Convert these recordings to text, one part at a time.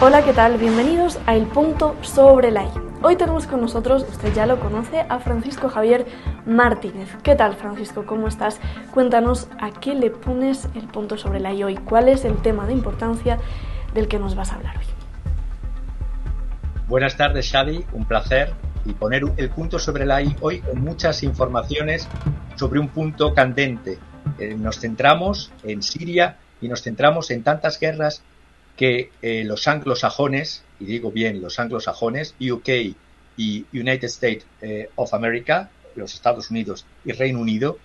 Hola, ¿qué tal? Bienvenidos a El Punto sobre la I. Hoy tenemos con nosotros, usted ya lo conoce, a Francisco Javier Martínez. ¿Qué tal, Francisco? ¿Cómo estás? Cuéntanos a qué le pones el punto sobre la I hoy. ¿Cuál es el tema de importancia del que nos vas a hablar hoy? Buenas tardes, Xavi. Un placer. Y poner el punto sobre la I hoy con muchas informaciones sobre un punto candente. Nos centramos en Siria y nos centramos en tantas guerras que los anglosajones, y digo bien los anglosajones, UK y United States of America, los Estados Unidos y Reino Unido,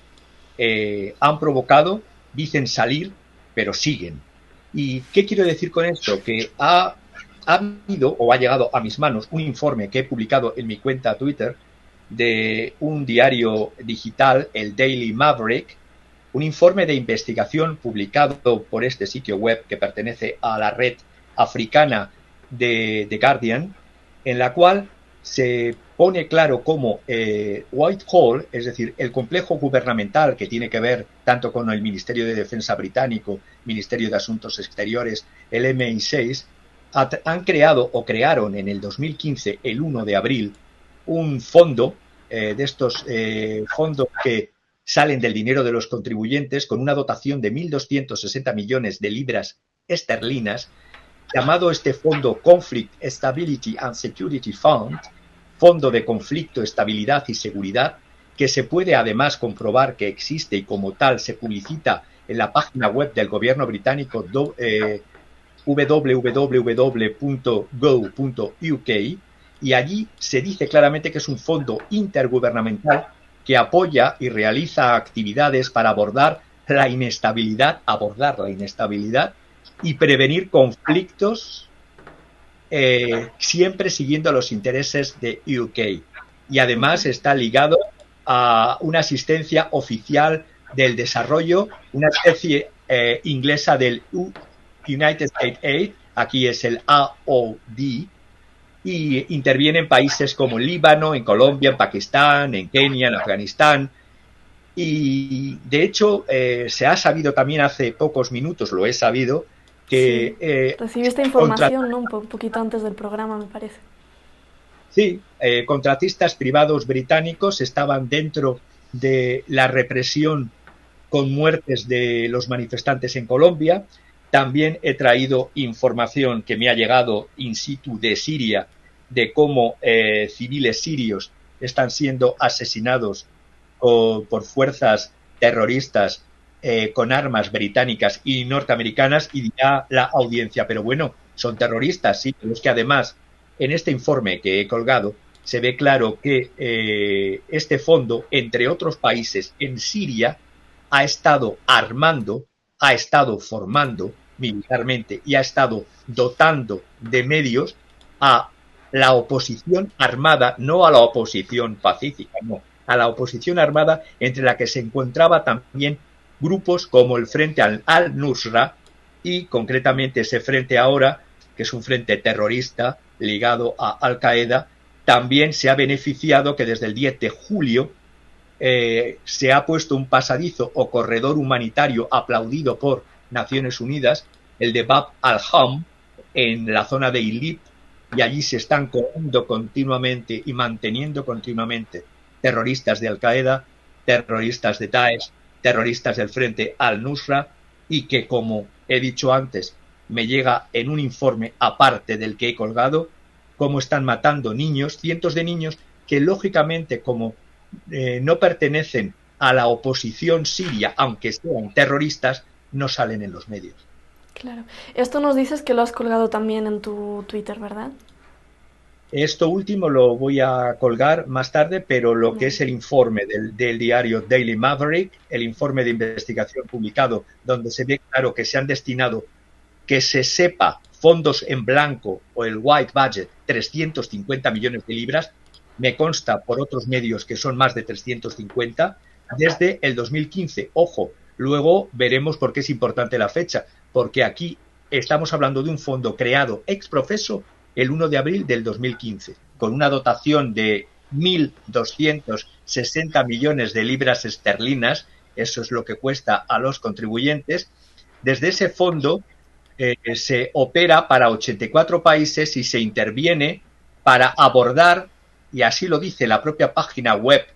han provocado, dicen salir, pero siguen. ¿Y qué quiero decir con esto? Que ha habido o ha llegado a mis manos un informe que he publicado en mi cuenta Twitter de un diario digital, el Daily Maverick, un informe de investigación publicado por este sitio web que pertenece a la red africana de The Guardian, en la cual se pone claro cómo Whitehall, es decir, el complejo gubernamental que tiene que ver tanto con el Ministerio de Defensa británico, Ministerio de Asuntos Exteriores, el MI6, han creado o crearon en el 2015, el 1 de abril, un fondo de estos fondos que salen del dinero de los contribuyentes con una dotación de 1.260 millones de libras esterlinas, llamado este fondo Conflict Stability and Security Fund, Fondo de Conflicto, Estabilidad y Seguridad, que se puede además comprobar que existe y como tal se publicita en la página web del gobierno británico www.go.uk, y allí se dice claramente que es un fondo intergubernamental que apoya y realiza actividades para abordar la inestabilidad y prevenir conflictos, siempre siguiendo los intereses de UK. Y además está ligado a una asistencia oficial del desarrollo, una especie inglesa del United States Aid, aquí es el AOD, y interviene en países como Líbano, en Colombia, en Pakistán, en Kenia, en Afganistán. Y de hecho se ha sabido también hace pocos minutos, lo he sabido, que... Sí. Recibí esta información, ¿no? Un poquito antes del programa, me parece. Sí, contratistas privados británicos estaban dentro de la represión con muertes de los manifestantes en Colombia. También he traído información que me ha llegado in situ de Siria, de cómo civiles sirios están siendo asesinados por fuerzas terroristas con armas británicas y norteamericanas, y dirá la audiencia, pero bueno, son terroristas, sí, pero es que además en este informe que he colgado se ve claro que este fondo, entre otros países en Siria, ha estado armando, ha estado formando militarmente y ha estado dotando de medios a la oposición armada, no a la oposición pacífica, no, a la oposición armada, entre la que se encontraba también grupos como el Frente al-Nusra y concretamente ese frente ahora, que es un frente terrorista ligado a Al-Qaeda. También se ha beneficiado que desde el 10 de julio se ha puesto un pasadizo o corredor humanitario aplaudido por Naciones Unidas, el de Bab al-Ham, en la zona de Idlib, y allí se están colando continuamente y manteniendo continuamente terroristas de Al-Qaeda, terroristas de Daesh, terroristas del Frente al-Nusra, y que, como he dicho antes, me llega en un informe aparte del que he colgado, cómo están matando niños, cientos de niños que lógicamente como no pertenecen a la oposición siria, aunque sean terroristas, no salen en los medios. Claro. Esto nos dices que lo has colgado también en tu Twitter, ¿verdad? Esto último lo voy a colgar más tarde, pero lo que es el informe del diario Daily Maverick, el informe de investigación publicado, donde se ve claro que se han destinado, que se sepa, fondos en blanco o el white budget, 350 millones de libras, me consta por otros medios que son más de 350, desde el 2015. Ojo, luego veremos por qué es importante la fecha, porque aquí estamos hablando de un fondo creado ex profeso el 1 de abril del 2015, con una dotación de 1.260 millones de libras esterlinas, eso es lo que cuesta a los contribuyentes. Desde ese fondo se opera para 84 países y se interviene para abordar, y así lo dice la propia página web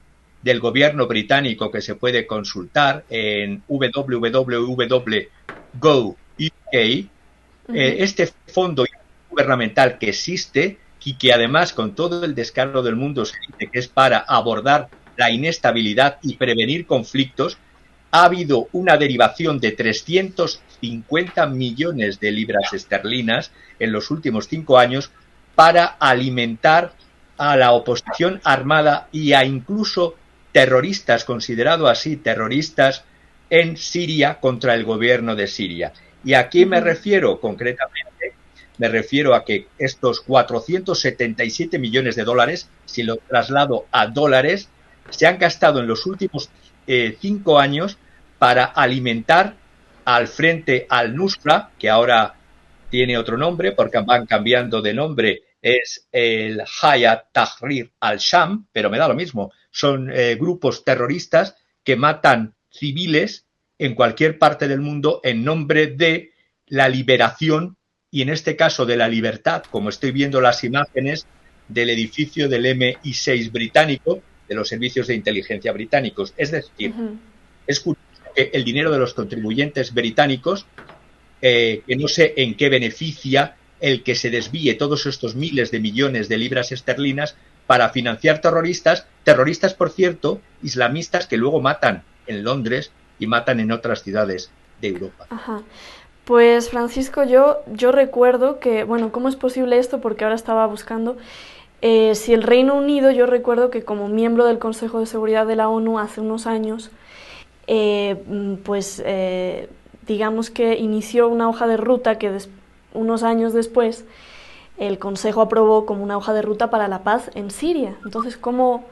del gobierno británico, que se puede consultar en www.go.uk, este fondo gubernamental que existe y que además, con todo el descaro del mundo, se dice que es para abordar la inestabilidad y prevenir conflictos. Ha habido una derivación de 350 millones de libras esterlinas en los últimos 5 años para alimentar a la oposición armada y a incluso terroristas, considerado así terroristas, en Siria contra el gobierno de Siria. ¿Y a qué me refiero concretamente? Me refiero a que estos 477 millones de dólares, si lo traslado a dólares, se han gastado en los últimos 5 años para alimentar al frente al-Nusra, que ahora tiene otro nombre porque van cambiando de nombre, es el Hayat Tahrir al-Sham, pero me da lo mismo, son grupos terroristas que matan civiles en cualquier parte del mundo en nombre de la liberación y en este caso de la libertad, como estoy viendo las imágenes del edificio del MI6 británico, de los servicios de inteligencia británicos. Es decir, es curioso que el dinero de los contribuyentes británicos, que no sé en qué beneficia el que se desvíe todos estos miles de millones de libras esterlinas para financiar terroristas, por cierto, islamistas que luego matan en Londres y matan en otras ciudades de Europa. Ajá. Pues Francisco, yo recuerdo que, bueno, ¿cómo es posible esto? Porque ahora estaba buscando, si el Reino Unido, yo recuerdo que como miembro del Consejo de Seguridad de la ONU hace unos años, digamos que inició una hoja de ruta que unos años después el Consejo aprobó como una hoja de ruta para la paz en Siria. Entonces, ¿cómo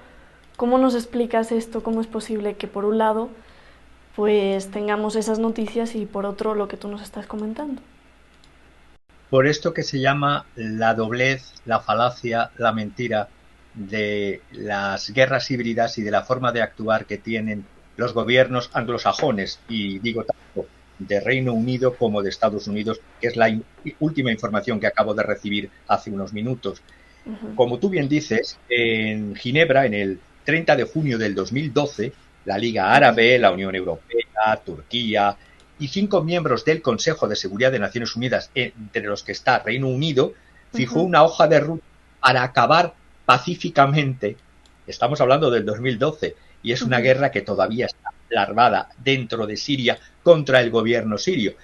nos explicas esto? ¿Cómo es posible que por un lado pues tengamos esas noticias y por otro lo que tú nos estás comentando? Por esto que se llama la doblez, la falacia, la mentira de las guerras híbridas y de la forma de actuar que tienen los gobiernos anglosajones, y digo tanto de Reino Unido como de Estados Unidos, que es la última información que acabo de recibir hace unos minutos. Como tú bien dices, en Ginebra, en el 30 de junio del 2012, la Liga Árabe, la Unión Europea, Turquía y 5 miembros del Consejo de Seguridad de Naciones Unidas, entre los que está Reino Unido, fijó una hoja de ruta para acabar pacíficamente. Estamos hablando del 2012 y es una guerra que todavía está larvada dentro de Siria contra el gobierno sirio.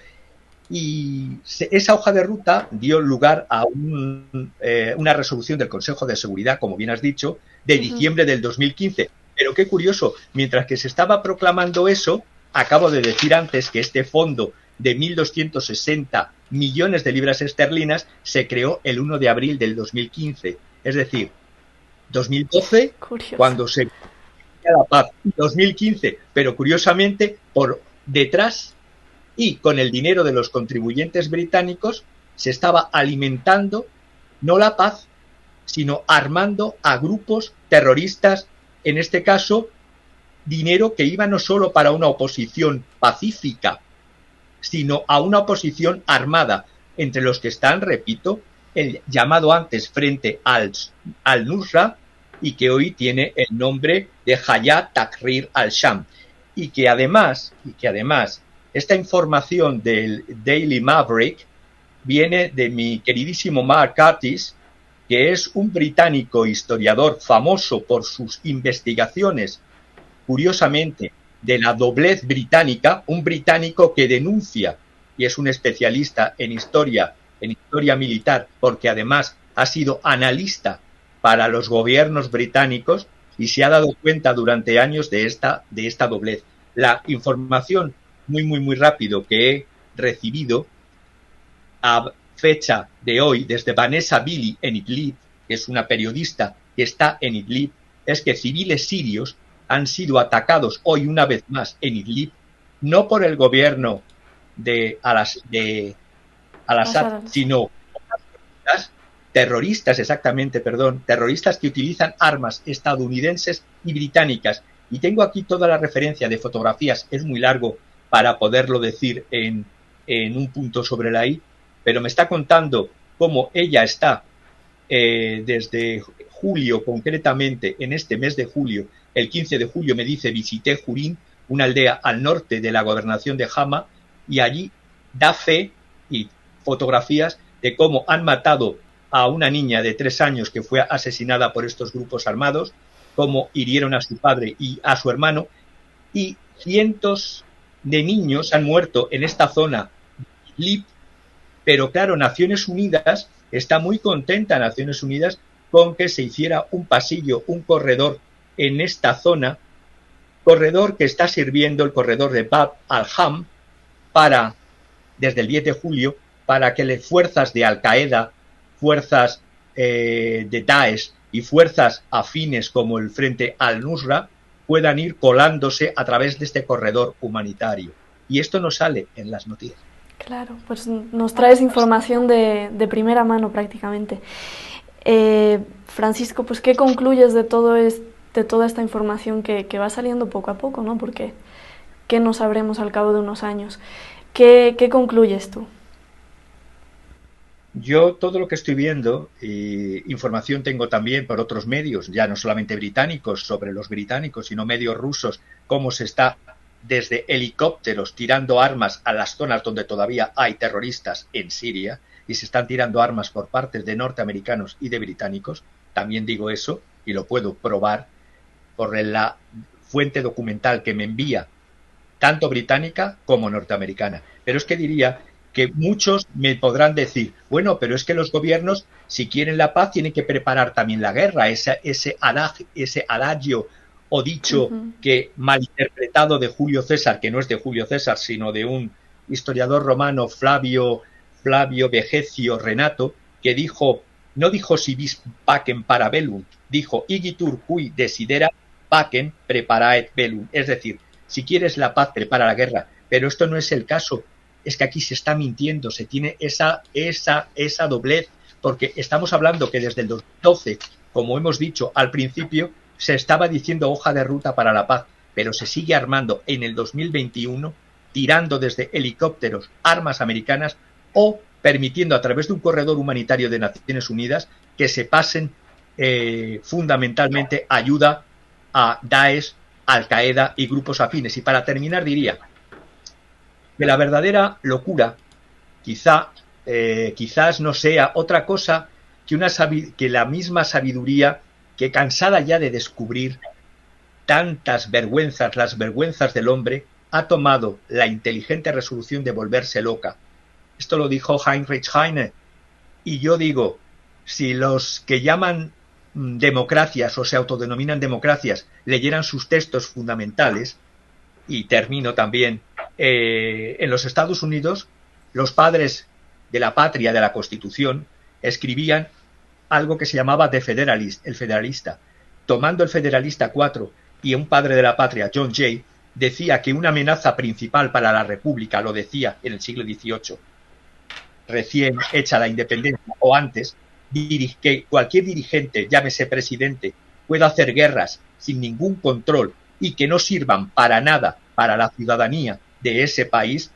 Y esa hoja de ruta dio lugar a una resolución del Consejo de Seguridad, como bien has dicho, de diciembre del 2015. Pero qué curioso, mientras que se estaba proclamando eso, acabo de decir antes que este fondo de 1.260 millones de libras esterlinas se creó el 1 de abril del 2015. Es decir, 2012, curioso, cuando se la paz, 2015, pero curiosamente por detrás y con el dinero de los contribuyentes británicos se estaba alimentando no la paz, sino armando a grupos terroristas, en este caso dinero que iba no solo para una oposición pacífica, sino a una oposición armada, entre los que están, repito, el llamado antes Frente al-Nusra, y que hoy tiene el nombre de Hayat Tahrir al-Sham, y que además esta información del Daily Maverick viene de mi queridísimo Mark Curtis, que es un británico historiador famoso por sus investigaciones, curiosamente, de la doblez británica, un británico que denuncia y es un especialista en historia militar, porque además ha sido analista para los gobiernos británicos y se ha dado cuenta durante años de esta doblez. La información muy rápido que he recibido a fecha de hoy desde Vanessa Billy en Idlib, que es una periodista que está en Idlib, es que civiles sirios han sido atacados hoy una vez más en Idlib, no por el gobierno de al-Assad, sino terroristas que utilizan armas estadounidenses y británicas. Y tengo aquí toda la referencia de fotografías, es muy largo para poderlo decir en un punto sobre la i, pero me está contando cómo ella está desde julio, concretamente en este mes de julio, el 15 de julio me dice, visité Jurín, una aldea al norte de la gobernación de Hama, y allí da fe y fotografías de cómo han matado a una niña de 3 años que fue asesinada por estos grupos armados, cómo hirieron a su padre y a su hermano, y cientos de niños han muerto en esta zona, pero claro, Naciones Unidas está muy contenta, Naciones Unidas, con que se hiciera un pasillo, un corredor en esta zona, corredor que está sirviendo el corredor de Bab al-Ham para, desde el 10 de julio, para que las fuerzas de Al-Qaeda, fuerzas de Daesh y fuerzas afines como el Frente al-Nusra puedan ir colándose a través de este corredor humanitario. Y esto no sale en las noticias. Claro, pues nos traes información de primera mano prácticamente. Francisco, pues ¿qué concluyes de toda esta información que va saliendo poco a poco, ¿no? Porque ¿qué no sabremos al cabo de unos años? ¿Qué concluyes tú? Yo todo lo que estoy viendo, información tengo también por otros medios, ya no solamente británicos, sobre los británicos, sino medios rusos, cómo se está desde helicópteros tirando armas a las zonas donde todavía hay terroristas en Siria, y se están tirando armas por parte de norteamericanos y de británicos. También digo eso, y lo puedo probar por la fuente documental que me envía, tanto británica como norteamericana. Pero es que diría que muchos me podrán decir, bueno, pero es que los gobiernos, si quieren la paz, tienen que preparar también la guerra, ese adagio o dicho que malinterpretado de Julio César, que no es de Julio César, sino de un historiador romano, Flavio Vegecio Renato, que dijo, no dijo si vis pacem para bellum, dijo igitur cui desidera pacem preparaet bellum, es decir, si quieres la paz, prepara la guerra, pero esto no es el caso, es que aquí se está mintiendo, se tiene esa doblez, porque estamos hablando que desde el 2012, como hemos dicho al principio, se estaba diciendo hoja de ruta para la paz, pero se sigue armando en el 2021, tirando desde helicópteros armas americanas o permitiendo a través de un corredor humanitario de Naciones Unidas que se pasen fundamentalmente ayuda a Daesh, Al-Qaeda y grupos afines. Y para terminar diría que la verdadera locura quizás no sea otra cosa que la misma sabiduría que, cansada ya de descubrir tantas vergüenzas, las vergüenzas del hombre, ha tomado la inteligente resolución de volverse loca. Esto lo dijo Heinrich Heine. Y yo digo, si los que llaman democracias o se autodenominan democracias leyeran sus textos fundamentales, y termino también, en los Estados Unidos, los padres de la patria, de la Constitución, escribían algo que se llamaba The Federalist, el federalista. Tomando el Federalista 4 y un padre de la patria, John Jay, decía que una amenaza principal para la República, lo decía en el siglo XVIII, recién hecha la independencia o antes, que cualquier dirigente, llámese presidente, pueda hacer guerras sin ningún control y que no sirvan para nada para la ciudadanía de ese país,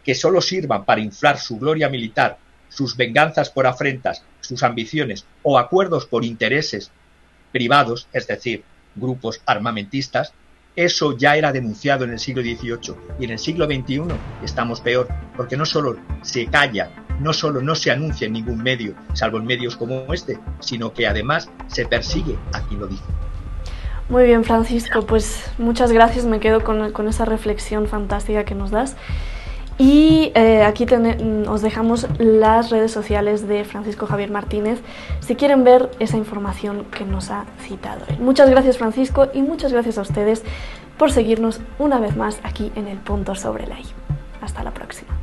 que solo sirvan para inflar su gloria militar, sus venganzas por afrentas, sus ambiciones o acuerdos por intereses privados, es decir, grupos armamentistas, eso ya era denunciado en el siglo XVIII y en el siglo XXI estamos peor, porque no solo se calla, no solo no se anuncia en ningún medio, salvo en medios como este, sino que además se persigue a quien lo dice. Muy bien, Francisco, pues muchas gracias, me quedo con esa reflexión fantástica que nos das. Y aquí os dejamos las redes sociales de Francisco Javier Martínez si quieren ver esa información que nos ha citado. Muchas gracias, Francisco, y muchas gracias a ustedes por seguirnos una vez más aquí en el Punto sobre la I. Hasta la próxima.